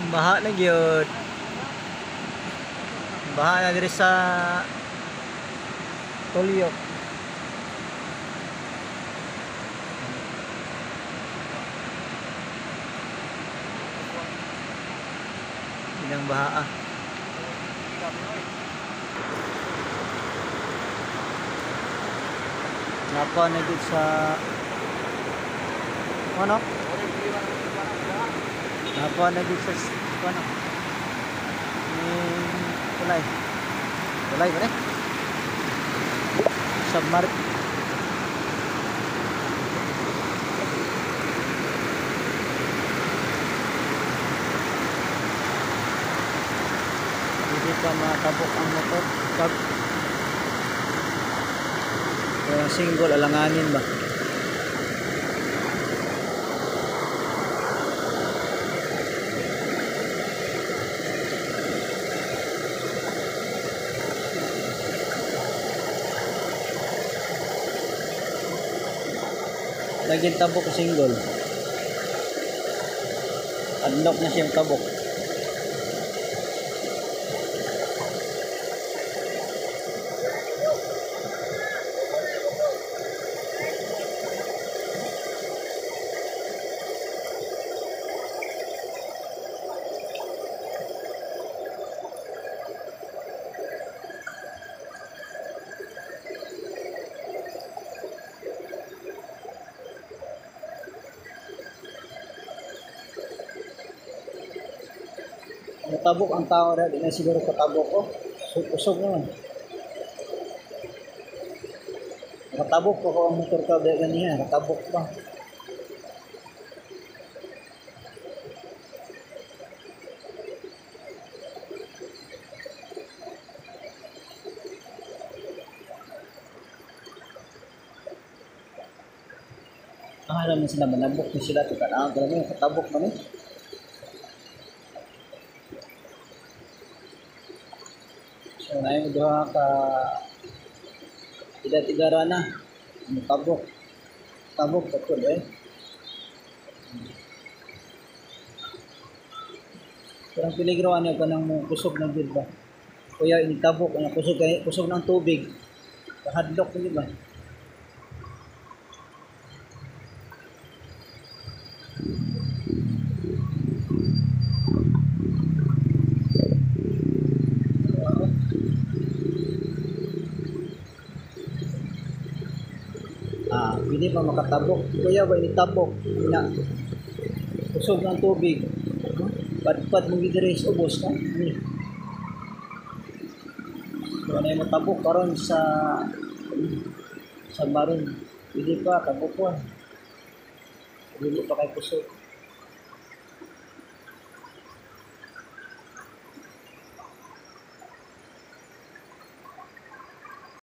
Baha na gyud. Baha na diri sa Tulyok. Inang baha. Napa na gid sa ano? Napa na gid sa ano? Tulay. Tulay ba ni? Submarine. Hindi pa matabok ang motor. Kaya single alanganin ba? Laging tabok ko single. Unlock na siyang tabok. Natabok ang tao na, di na siguro katabok ko. Usog naman. Nakatabok ko ang motor ka ba ganiya, nakatabok ba? Alam mo sila, manabok na sila, tukanaan ko lang yun, katabok naman. So, na yung doha ka tiga-tigara na. Tabok. Tabok ka po eh. Parang piligro ano ka ng kusog ng bid ba? Kuya, initabok, kusog ng tubig. Kahadlok ko ba? Hindi pa makatabok. Kuya ba initabok? Na kusog ng tubig. Pad-pad mong gidiris ubos ka. So, ano yung matabok karon sa baron. Hindi pa tabok ko. Hindi pa kay kusog.